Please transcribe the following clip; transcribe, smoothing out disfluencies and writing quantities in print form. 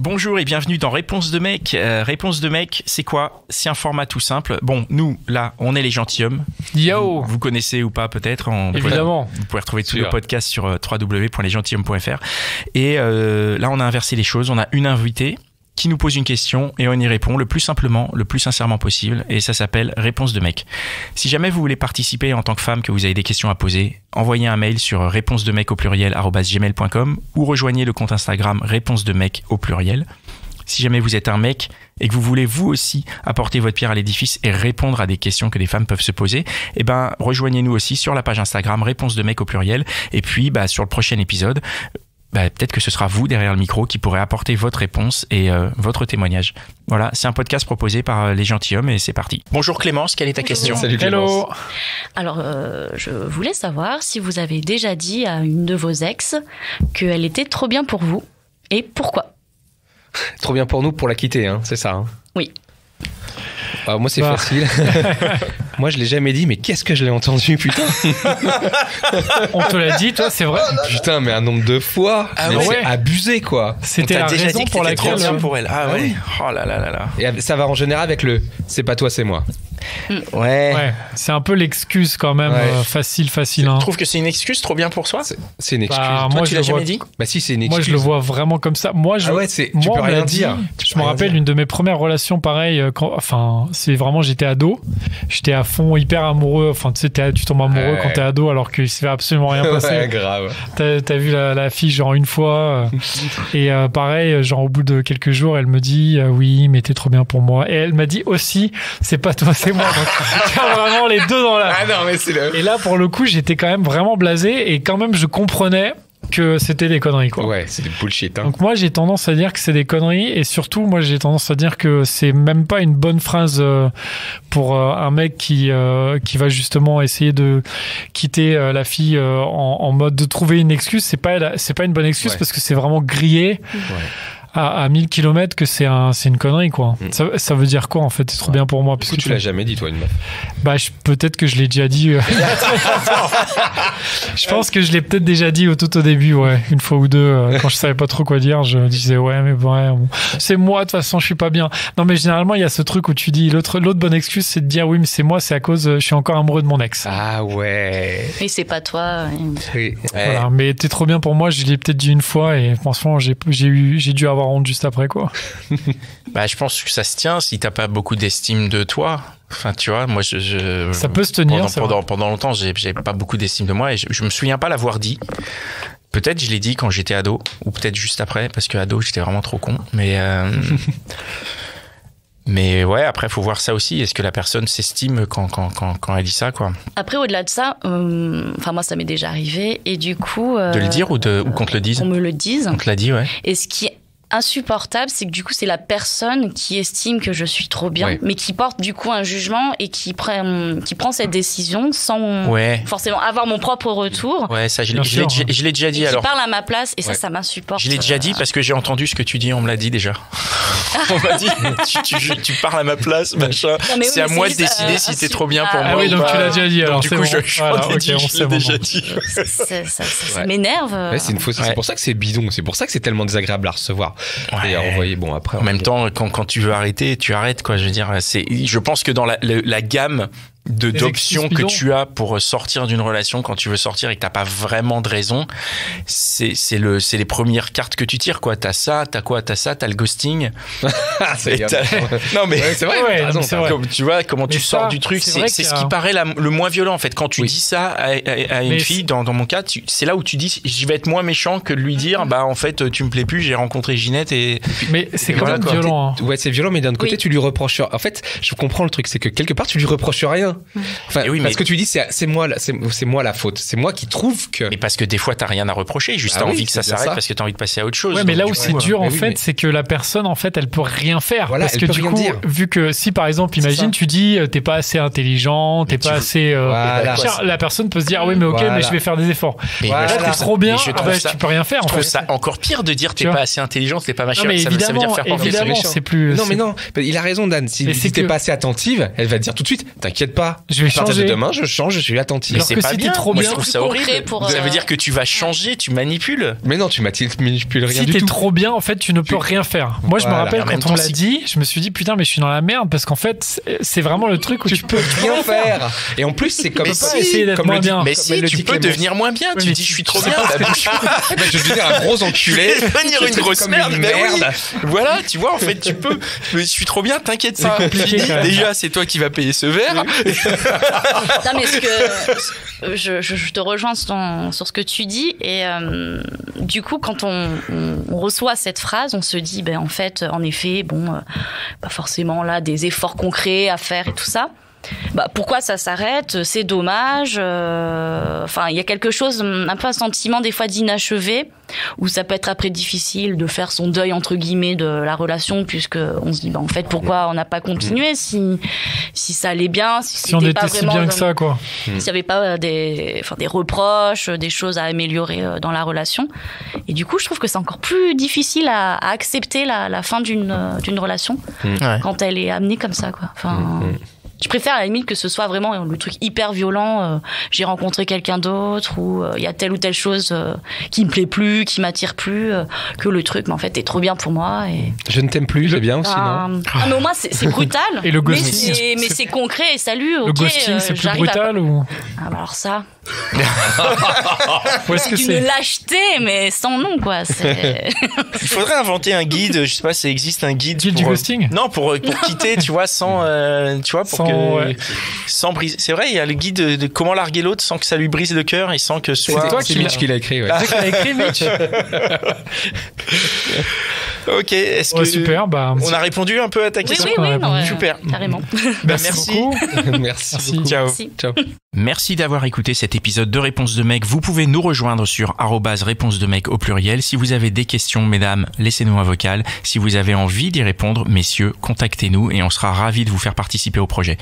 Bonjour et bienvenue dans Réponse de mec. Réponse de mec, c'est quoi? C'est un format tout simple. Bon, nous, là, on est les gentilshommes. Yo. Vous connaissez ou pas peut-être. Évidemment. Vous pouvez retrouver tous les podcasts sur www.lesgentilhommes.fr. Et là, on a inversé les choses. On a une invitée qui nous pose une question et on y répond le plus simplement, le plus sincèrement possible. Et ça s'appelle Réponse de mec. Si jamais vous voulez participer en tant que femme, que vous avez des questions à poser, envoyez un mail sur réponsedemec@gmail.com ou rejoignez le compte Instagram Réponse de mec au pluriel. Si jamais vous êtes un mec et que vous voulez vous aussi apporter votre pierre à l'édifice et répondre à des questions que des femmes peuvent se poser, eh ben, rejoignez-nous aussi sur la page Instagram Réponse de mec au pluriel. Et puis, sur le prochain épisode, peut-être que ce sera vous derrière le micro qui pourrez apporter votre réponse et votre témoignage. Voilà, c'est un podcast proposé par les gentilshommes et c'est parti. Bonjour Clémence, quelle est ta question? Salut Clémence. Hello. Alors, je voulais savoir si vous avez déjà dit à une de vos ex qu'elle était trop bien pour vous et pourquoi? Trop bien pour nous pour la quitter, hein, c'est ça. Hein. Oui. Moi, c'est facile. Moi, je l'ai jamais dit, mais qu'est-ce que je l'ai entendu, putain. On te l'a dit, toi, c'est vrai? Putain, mais un nombre de fois. Ah mais ouais. c'est abusé, quoi. C'était la déjà raison dit que pour t'étais trop laquelle... bien pour elle. Ah ouais. Oh là là là là. Et ça va en général avec le « c'est pas toi, c'est moi ». Ouais, c'est un peu l'excuse quand même, Ouais. facile. Tu Hein. trouves que c'est une excuse trop bien pour soi? C'est une excuse. Bah, Toi, moi, tu je l'as le vois... jamais dit? Bah si, c'est une excuse. Moi, je le vois vraiment comme ça. Moi, Ah ouais, tu peux on me rien l'a dit. dire. Je me rappelle une de mes premières relations, pareil. C'est vraiment, j'étais ado. J'étais à fond, hyper amoureux. Enfin, tu sais, tu tombes amoureux Ouais. quand t'es ado, alors qu'il se fait absolument rien passer. Ouais, grave. T'as vu la fille genre une fois et pareil, genre au bout de quelques jours, elle me dit oui, mais t'es trop bien pour moi. Et elle m'a dit aussi, c'est pas toi, c'est moi. Donc, tu as vraiment les deux dans la. Ah non, mais c'est le... Et là, pour le coup, j'étais quand même vraiment blasé et quand même, je comprenais que c'était des conneries, quoi. Ouais, c'est des bullshit. Hein. Donc moi, j'ai tendance à dire que c'est des conneries et surtout, moi, j'ai tendance à dire que c'est même pas une bonne phrase pour un mec qui va justement essayer de quitter la fille en mode de trouver une excuse. C'est pas une bonne excuse parce que c'est vraiment grillé. Ouais. À 1000 km que c'est une connerie, quoi. Ça veut dire quoi, en fait? C'est trop bien pour moi. Du coup, tu l'as jamais dit, toi, une meuf? Peut-être que je l'ai déjà dit. Je pense que je l'ai peut-être déjà dit tout au début, ouais. Une fois ou deux, quand je savais pas trop quoi dire, je disais, ouais, mais bon, c'est moi, de toute façon, je suis pas bien. Non, mais généralement, il y a ce truc où tu dis, l'autre bonne excuse, c'est de dire, oui, mais c'est moi, c'est à cause, je suis encore amoureux de mon ex. Ah ouais. Et c'est pas toi. Oui. Voilà. Mais t'es trop bien pour moi, je l'ai peut-être dit une fois et franchement, j'ai dû avoir honte juste après, quoi. Je pense que ça se tient si t'as pas beaucoup d'estime de toi. Enfin, tu vois, moi, ça peut se tenir. Pendant longtemps, j'ai pas beaucoup d'estime de moi et je me souviens pas l'avoir dit. Peut-être je l'ai dit quand j'étais ado ou peut-être juste après parce que ado, j'étais vraiment trop con. Mais ouais, après, faut voir ça aussi. Est-ce que la personne s'estime quand elle dit ça, quoi? Après, au-delà de ça, moi, ça m'est déjà arrivé et du coup... De le dire ou qu'on te le dise? On me le dise. On te l'a dit, ouais. Et ce qui est insupportable, c'est que du coup, c'est la personne qui estime que je suis trop bien, mais qui porte du coup un jugement et qui prend cette décision sans forcément avoir mon propre retour. Ouais, ça, je l'ai déjà dit. Et alors. qui parle à ma place et ça m'insupporte. Je l'ai déjà dit parce que j'ai entendu ce que tu dis, on me l'a dit déjà. On m'a dit, tu parles à ma place, machin. C'est à moi de décider si t'es trop bien pour moi. Ah oui, donc tu l'as déjà dit. Alors du coup, je l'ai déjà dit. Ça m'énerve. Ouais, c'est une fausse. C'est pour ça que c'est bidon. C'est pour ça que c'est tellement désagréable à recevoir. Et à envoyer. Bon, après. En même temps, quand tu veux arrêter, tu arrêtes, quoi. Je veux dire, je pense que dans la gamme d'options que tu as pour sortir d'une relation quand tu veux sortir et que t'as pas vraiment de raison, c'est les premières cartes que tu tires, quoi. T'as ça, t'as le ghosting. Non mais c'est vrai, c'est vrai. Tu vois comment tu sors du truc, c'est ce qui paraît le moins violent en fait. Quand tu dis ça à une fille, dans mon cas, c'est là où tu dis je vais être moins méchant que de lui dire en fait tu me plais plus, j'ai rencontré Ginette et. Mais c'est quand même violent. Ouais, c'est violent, mais d'un autre côté tu lui reproches. En fait, je comprends le truc, c'est que quelque part tu lui reproches rien. Enfin, parce que tu dis c'est moi la faute, c'est moi qui trouve que. Mais parce que des fois t'as rien à reprocher, juste t'as envie que ça s'arrête parce que t'as envie de passer à autre chose. Ouais, mais là où c'est dur en fait, c'est que la personne en fait elle peut rien faire. Voilà, parce que du coup, vu que si par exemple, imagine tu dis t'es pas assez intelligent, t'es pas assez. La personne peut se dire oui mais ok mais je vais faire des efforts. Mais là t'es trop bien, tu peux rien faire. Je trouve ça encore pire de dire t'es pas assez intelligent, t'es pas machin. Ça veut dire faire évidemment, c'est plus. Non mais non, il a raison Dan. Si t'es pas assez attentive, elle va te dire tout de suite t'inquiète pas. pas. Je vais changer. Demain, je change, je suis attentif. Mais c'est pas bien. Trop bien. Je trouve ça horrible. Ça veut dire que tu vas changer, tu manipules. Mais non, tu manipules rien du tout. Si t'es trop bien, en fait, tu ne peux rien faire. Moi, je me rappelle quand on me l'a dit, je me suis dit putain, mais je suis dans la merde parce qu'en fait, c'est vraiment le truc où tu peux rien faire. Et en plus, c'est comme ça. Essayer d'être moins bien. Mais si, tu peux devenir moins bien. Tu dis, je suis trop bien. Je vais devenir un gros enculé. Je vais devenir une grosse merde. Voilà, tu vois, en fait, tu peux. Je suis trop bien, t'inquiète pas. Déjà, c'est toi qui vas payer ce verre. Non, mais je te rejoins sur ce que tu dis. Et du coup, quand on reçoit cette phrase, on se dit, ben, en fait, en effet, pas forcément là des efforts concrets à faire et tout ça. Pourquoi ça s'arrête? C'est dommage. Il y a quelque chose, un peu un sentiment des fois d'inachevé, où ça peut être après difficile de faire son deuil entre guillemets de la relation, puisque on se dit en fait pourquoi on n'a pas continué si ça allait bien, si on était pas si bien que ça quoi. S'il n'y avait pas des reproches, des choses à améliorer dans la relation. Et du coup, je trouve que c'est encore plus difficile à accepter la fin d'une relation quand elle est amenée comme ça quoi. Je préfère à la limite que ce soit vraiment le truc hyper violent, j'ai rencontré quelqu'un d'autre ou il y a telle ou telle chose qui me plaît plus, qui m'attire plus, que le truc, mais en fait, t'es trop bien pour moi. Et... Je ne t'aime plus, c'est bien aussi, non? Mais au moins, c'est brutal. Et le ghosting, mais c'est concret et salut, le ghosting, c'est plus brutal ou... alors ça... Est-ce que c'est une lâcheté, mais sans nom, quoi. Il faudrait inventer un guide, je sais pas s'il existe un guide du ghosting? Non, pour quitter, tu vois, sans briser. C'est vrai, il y a le guide de comment larguer l'autre sans que ça lui brise le cœur et sans que soit... C'est toi Mitch qui l'a écrit, ouais. C'est toi qui l'as écrit, Mitch. Ok, est-ce que super, on a répondu un peu à ta question? Oui, super. Carrément. Merci beaucoup. Merci beaucoup. Ciao. Merci d'avoir écouté cet épisode de Réponse de Mec. Vous pouvez nous rejoindre sur @réponse de mec au pluriel. Si vous avez des questions, mesdames, laissez-nous un vocal. Si vous avez envie d'y répondre, messieurs, contactez-nous et on sera ravis de vous faire participer au projet.